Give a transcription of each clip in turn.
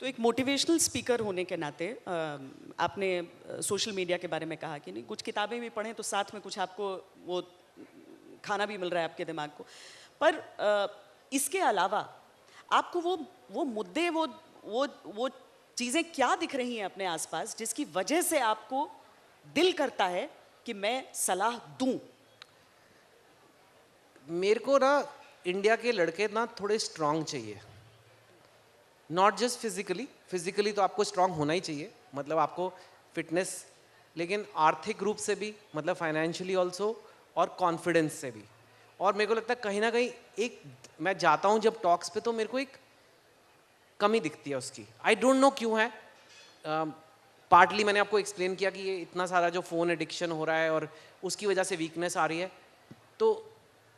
तो एक motivational speaker होने के नाते आपने सोशल मीडिया के बारे में कहा कि नहीं, कुछ किताबें भी पढ़ें तो साथ में कुछ आपको वो खाना भी मिल रहा है आपके दिमाग को। पर इसके अलावा आपको वो मुद्दे वो चीज़ें क्या दिख रही हैं अपने आसपास जिसकी वजह से आपको दिल करता है कि मैं सलाह दूं? मेरे को ना इंडिया के लड़के ना थोड़े स्ट्रांग चाहिए, नॉट जस्ट फिजिकली तो आपको स्ट्रांग होना ही चाहिए, मतलब आपको फिटनेस, लेकिन आर्थिक रूप से भी, मतलब फाइनेंशियली ऑल्सो, और कॉन्फिडेंस से भी। और मेरे को लगता है कहीं ना कहीं एक, मैं जाता हूँ जब टॉक्स पे तो मेरे को एक कमी दिखती है उसकी। आई डोंट नो क्यों है। पार्टली मैंने आपको एक्सप्लेन किया कि ये इतना सारा जो फ़ोन एडिक्शन हो रहा है और उसकी वजह से वीकनेस आ रही है, तो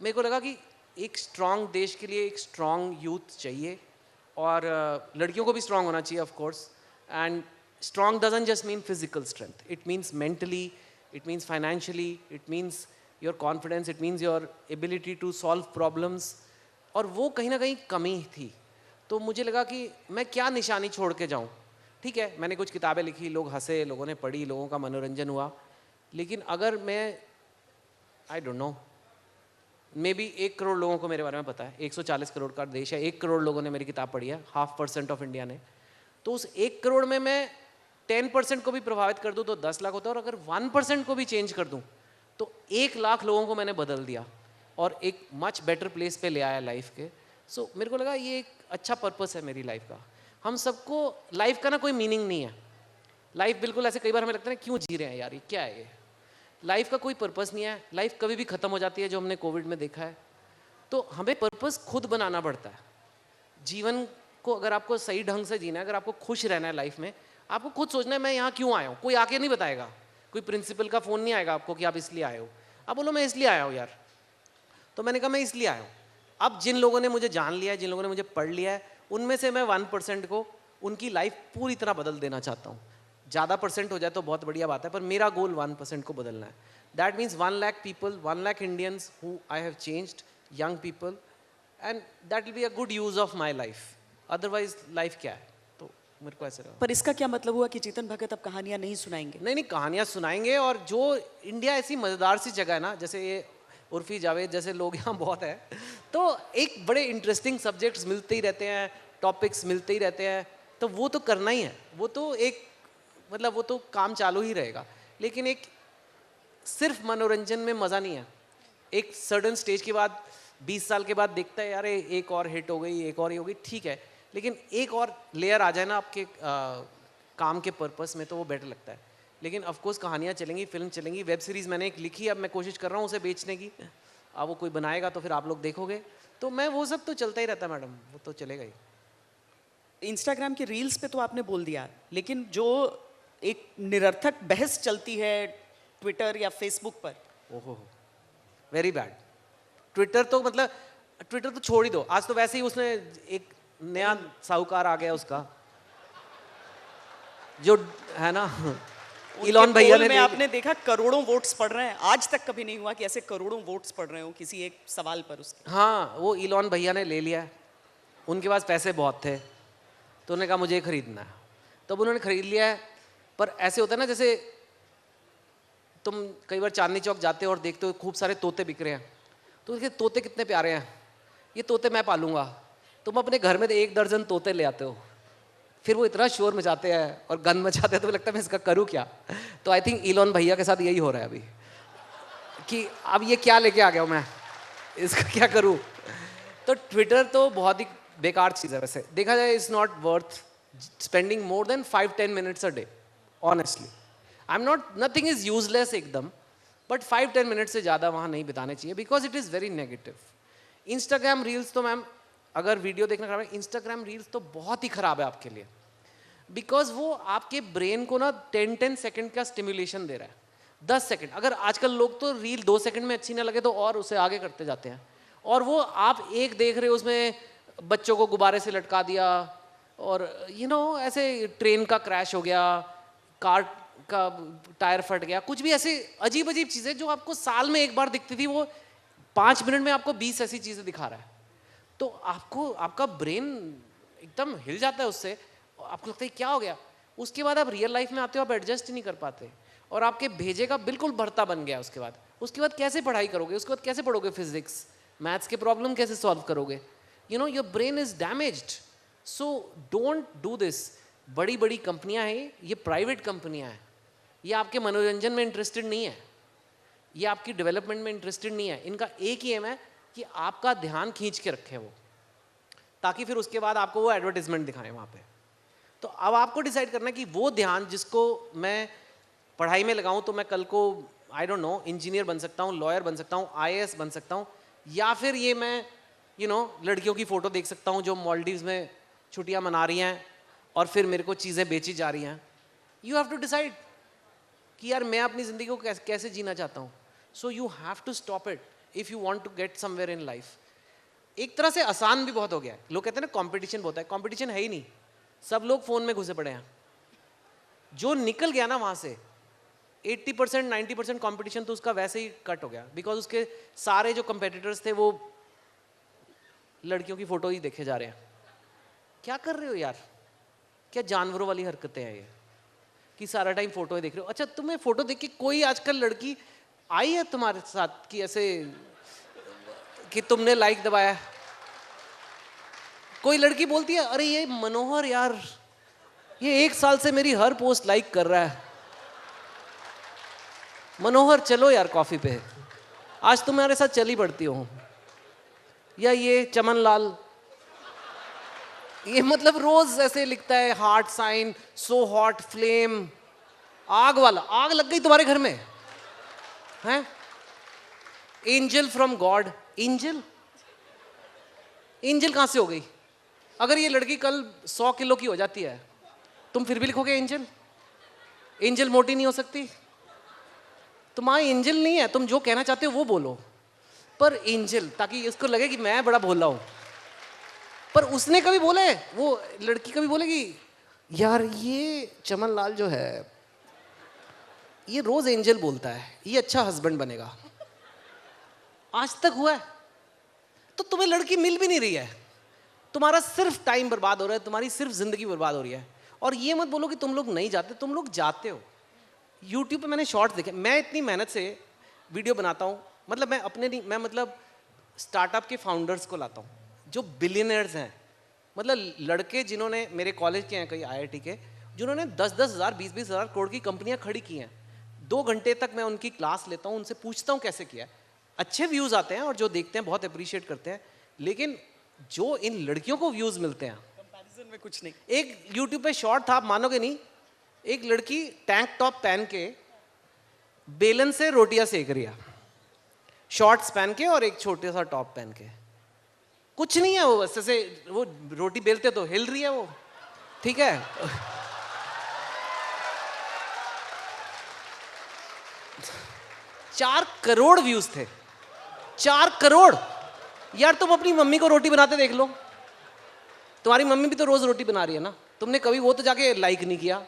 मेरे को लगा कि एक स्ट्रांग देश के लिए एक स्ट्रांग यूथ चाहिए, और लड़कियों को भी स्ट्रांग होना चाहिए of course. And strong doesn't just mean physical strength, it means mentally, it means financially, it means your confidence, it means your ability to solve problems. और वो कहीं ना कहीं कमी थी। तो मुझे लगा कि मैं क्या निशानी छोड़ के जाऊँ। ठीक है, मैंने कुछ किताबें लिखी, लोग हंसे, लोगों ने पढ़ी, लोगों का मनोरंजन हुआ, लेकिन अगर मैं, I don't know, may be 1 crore लोगों को मेरे बारे में पता है, 140 करोड़ का देश है, 1 करोड़ लोगों ने मेरी किताब पढ़ी है, 0.5% ऑफ इंडिया ने। तो उस 1 करोड़ में मैं 10% को भी प्रभावित कर दूँ तो 10 लाख होता है, और अगर 1% को भी चेंज कर दूँ तो 1 लाख लोगों को मैंने बदल दिया और एक मच बेटर प्लेस पे ले आया लाइफ के। सो मेरे को लगा ये एक अच्छा पर्पस है मेरी लाइफ का। हम सबको लाइफ का ना कोई मीनिंग नहीं है। लाइफ बिल्कुल ऐसे, कई बार हमें लगता है क्यों जी रहे हैं यार, ये क्या है ये। लाइफ का कोई पर्पस नहीं है, लाइफ कभी भी ख़त्म हो जाती है, जो हमने कोविड में देखा है। तो हमें पर्पस खुद बनाना पड़ता है। जीवन को अगर आपको सही ढंग से जीना है, अगर आपको खुश रहना है लाइफ में, आपको खुद सोचना है मैं यहाँ क्यों आया हूँ। कोई आके नहीं बताएगा, कोई प्रिंसिपल का फ़ोन नहीं आएगा आपको कि आप इसलिए आए हो। आप बोलो मैं इसलिए आया हूँ यार। तो मैंने कहा मैं इसलिए आया हूँ। अब जिन लोगों ने मुझे जान लिया है, जिन लोगों ने मुझे पढ़ लिया है, उनमें से मैं 1% को उनकी लाइफ पूरी तरह बदल देना चाहता हूँ। ज़्यादा परसेंट हो जाए तो बहुत बढ़िया बात है, पर मेरा गोल 1% को बदलना है। That means 1 lakh people, 1 lakh Indians who I have changed, young people, and that will be a good use of my life. Otherwise life क्या है, तो मेरे को ऐसे लगा। पर इसका क्या मतलब हुआ कि चेतन भगत अब कहानियां नहीं सुनाएंगे? नहीं नहीं, कहानियाँ सुनाएंगे। और जो इंडिया ऐसी मज़ेदार सी जगह है ना, जैसे ये उर्फी जावेद जैसे लोग यहाँ बहुत हैं, तो एक बड़े इंटरेस्टिंग सब्जेक्ट्स मिलते ही रहते हैं, टॉपिक्स मिलते ही रहते हैं, तो वो तो करना ही है। वो तो एक, मतलब वो तो काम चालू ही रहेगा। लेकिन एक सिर्फ मनोरंजन में मज़ा नहीं है। एक सर्टन स्टेज के बाद, 20 साल के बाद देखता है यार एक और हिट हो गई, एक और ही हो गई, ठीक है, लेकिन एक और लेयर आ जाए ना आपके काम के पर्पस में, तो वो बेटर लगता है। लेकिन ऑफ कोर्स कहानियाँ चलेंगी, फिल्म चलेंगी, वेब सीरीज़ मैंने एक लिखी, अब मैं कोशिश कर रहा हूँ उसे बेचने की। अब वो कोई बनाएगा तो फिर आप लोग देखोगे, तो मैं वो सब तो चलता ही रहता है मैडम, वो तो चलेगा ही। इंस्टाग्राम की रील्स पे तो आपने बोल दिया, लेकिन जो एक निरर्थक बहस चलती है ट्विटर या फेसबुक पर, ओहो, वेरी बैड। ट्विटर तो मतलब, ट्विटर तो छोड़ ही दो। आज तो वैसे ही उसने एक नया साहूकार आ गया उसका, जो है ना, इलॉन भैया ने, आपने देखा करोड़ों वोट्स पड़ रहे हैं। आज तक कभी नहीं हुआ कि ऐसे करोड़ों वोट्स पड़ रहे हो किसी एक सवाल पर उसके। हाँ, वो इलॉन भैया ने ले लिया है, उनके पास पैसे बहुत थे, तो उन्होंने कहा मुझे खरीदना है, तब उन्होंने खरीद लिया है। पर ऐसे होता है ना, जैसे तुम कई बार चांदनी चौक जाते हो और देखते हो खूब सारे तोते बिक रहे हैं, तो देखिए तोते कितने प्यारे हैं, ये तोते मैं पालूंगा। तुम अपने घर में 1 दर्जन तोते ले आते हो, फिर वो इतना शोर मचाते हैं और गंद मचाते हैं, तो लगता है मैं इसका करूँ क्या। तो आई थिंक इलॉन भैया के साथ यही हो रहा है अभी, कि अब ये क्या लेके आ गया हूँ मैं, इसका क्या करूँ। तो ट्विटर तो बहुत ही बेकार चीज़ है वैसे देखा जाए। It's not worth spending more than 5-10 minutes a day, honestly. I am not, nothing is useless एकदम, बट 5-10 मिनट से ज़्यादा वहाँ नहीं बिताने चाहिए, because it is very negative. Instagram reels तो मैम, अगर वीडियो देखना खराब है, इंस्टाग्राम रील्स तो बहुत ही ख़राब है आपके लिए, बिकॉज वो आपके ब्रेन को ना 10-10 सेकेंड का स्टिमुलेशन दे रहा है। 10 सेकेंड, अगर आजकल लोग तो रील 2 सेकेंड में अच्छी ना लगे तो और उसे आगे करते जाते हैं, और वो आप एक देख रहे हो उसमें बच्चों को गुब्बारे से लटका दिया, और ऐसे ट्रेन का क्रैश हो गया, कार का टायर फट गया, कुछ भी ऐसे अजीब अजीब चीज़ें जो आपको साल में एक बार दिखती थी, वो 5 मिनट में आपको 20 ऐसी चीज़ें दिखा रहा है। तो आपको, आपका ब्रेन एकदम हिल जाता है उससे, आपको लगता है क्या हो गया, उसके बाद आप रियल लाइफ में आते हो, आप एडजस्ट ही नहीं कर पाते और आपके भेजे का बिल्कुल भरता बन गया। उसके बाद कैसे पढ़ाई करोगे, उसके बाद कैसे पढ़ोगे फिजिक्स, मैथ्स के प्रॉब्लम कैसे सॉल्व करोगे, you know your brain is damaged. So don't do this. बड़ी बड़ी कंपनियां हैं, ये प्राइवेट कंपनियां हैं, ये आपके मनोरंजन में इंटरेस्टेड नहीं है, ये आपकी डेवलपमेंट में इंटरेस्टेड नहीं है। इनका एक ही एम है कि आपका ध्यान खींच के रखे वो, ताकि फिर उसके बाद आपको वो एडवर्टीजमेंट दिखाएं वहाँ पे। तो अब आपको डिसाइड करना है कि वो ध्यान जिसको मैं पढ़ाई में लगाऊं तो मैं कल को आई डोंट नो इंजीनियर बन सकता हूँ, लॉयर बन सकता हूँ, आईएएस बन सकता हूँ, या फिर ये मैं लड़कियों की फ़ोटो देख सकता हूँ जो मालदीव्स में छुट्टियाँ मना रही हैं और फिर मेरे को चीज़ें बेची जा रही हैं। यू हैव टू डिसाइड कि यार मैं अपनी ज़िंदगी को कैसे जीना चाहता हूँ। So you have to stop it if you want to get somewhere in life. एक तरह से आसान भी बहुत हो गया है। लोग कहते हैं ना कंपटीशन बहुत है, कंपटीशन है ही नहीं, सब लोग फ़ोन में घुसे पड़े हैं। जो निकल गया ना वहाँ से 80% 90% कंपटीशन तो उसका वैसे ही कट हो गया, बिकॉज उसके सारे जो कंपेटिटर्स थे वो लड़कियों की फ़ोटो ही देखे जा रहे हैं। क्या कर रहे हो यार, क्या जानवरों वाली हरकतें हैं ये कि सारा टाइम फ़ोटो ही देख रहे हो। अच्छा, तुम्हें फ़ोटो देख के कोई आजकल लड़की आई है तुम्हारे साथ कि ऐसे कि तुमने लाइक दबाया? कोई लड़की बोलती है अरे ये मनोहर यार, ये 1 साल से मेरी हर पोस्ट लाइक कर रहा है, मनोहर चलो यार कॉफ़ी पे, आज तुम्हारे साथ चली पड़ती हूँ। या ये चमन लाल, ये मतलब रोज ऐसे लिखता है heart sign, so hot, flame, आग वाला, आग लग गई तुम्हारे घर में हैं? Angel from God, angel angel कहां से हो गई? अगर ये लड़की कल 100 किलो की हो जाती है, तुम फिर भी लिखोगे एंजल? एंजल मोटी नहीं हो सकती? तुम्हारी एंजल नहीं है, तुम जो कहना चाहते हो वो बोलो, पर एंजल, ताकि इसको लगे कि मैं बड़ा भोला हूं। पर उसने कभी बोले, वो लड़की कभी बोलेगी यार ये चमन लाल जो है ये रोज एंजल बोलता है, ये अच्छा हस्बैंड बनेगा? आज तक हुआ है? तो तुम्हें लड़की मिल भी नहीं रही है, तुम्हारा सिर्फ टाइम बर्बाद हो रहा है, तुम्हारी सिर्फ जिंदगी बर्बाद हो रही है। और ये मत बोलो कि तुम लोग नहीं जाते, तुम लोग जाते हो। यूट्यूब पे मैंने शॉर्ट्स देखे, मैं इतनी मेहनत से वीडियो बनाता हूँ, मतलब मैं अपने नहीं, मैं मतलब स्टार्टअप के फाउंडर्स को लाता हूँ जो बिलियनर्स हैं, मतलब लड़के जिन्होंने, मेरे कॉलेज के हैं कई आईआईटी के, जिन्होंने 10-10 हज़ार 20-20 हज़ार करोड़ की कंपनियां खड़ी की हैं। 2 घंटे तक मैं उनकी क्लास लेता हूँ, उनसे पूछता हूँ कैसे किया। अच्छे व्यूज़ आते हैं और जो देखते हैं बहुत अप्रिशिएट करते हैं, लेकिन जो इन लड़कियों को व्यूज़ मिलते हैं कंपैरिजन में कुछ नहीं। एक यूट्यूब पे शॉर्ट था, आप मानोगे नहीं, एक लड़की टैंक टॉप पहन के बेलन से रोटियां सेक रही है, शॉर्ट्स पहन के और एक छोटे सा टॉप पहन के। कुछ नहीं है वो, बस ऐसे वो रोटी बेलते तो हिल रही है वो, ठीक है। 4 करोड़ व्यूज थे, 4 करोड़। यार तुम अपनी मम्मी को रोटी बनाते देख लो, तुम्हारी मम्मी भी तो रोज रोटी बना रही है ना, तुमने कभी वो तो जाके लाइक नहीं किया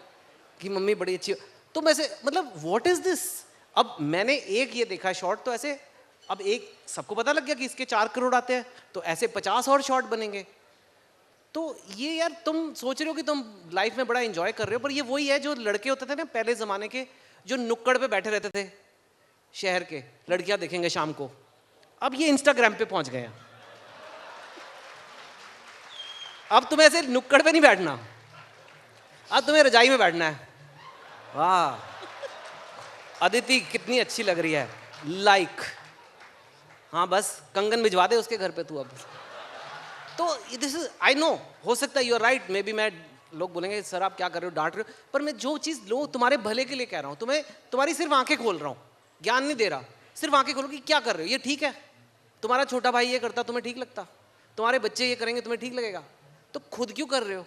कि मम्मी बड़ी अच्छी। तुम ऐसे मतलब व्हाट इज दिस? अब मैंने एक ये देखा शॉर्ट, तो ऐसे अब एक सबको पता लग गया कि इसके 4 करोड़ आते हैं, तो ऐसे 50 और शॉर्ट बनेंगे। तो ये यार तुम सोच रहे हो कि तुम लाइफ में बड़ा एंजॉय कर रहे हो, पर ये वही है जो लड़के होते थे ना पहले ज़माने के, जो नुक्कड़ पे बैठे रहते थे शहर के, लड़कियां देखेंगे शाम को। अब ये इंस्टाग्राम पे पहुंच गए हैं। अब तुम्हें ऐसे नुक्कड़ पे नहीं बैठना, अब तुम्हें रजाई में बैठना है। वाह अदिति कितनी अच्छी लग रही है, लाइक। हाँ बस कंगन भिजवा दे उसके घर पे तू अब। तो दिस इज, आई नो, हो सकता है you are right, maybe मैं, लोग बोलेंगे सर आप क्या कर रहे हो, डांट रहे हो, पर मैं जो चीज़ लो तुम्हारे भले के लिए कह रहा हूँ, तुम्हें तुम्हारी सिर्फ आंखें खोल रहा हूँ, ज्ञान नहीं दे रहा, सिर्फ आंखें खोलो कि क्या कर रहे हो, ये ठीक है। तुम्हारा छोटा भाई ये करता तुम्हें ठीक लगता, तुम्हारे बच्चे ये करेंगे तुम्हें ठीक लगेगा, तो खुद क्यों कर रहे हो?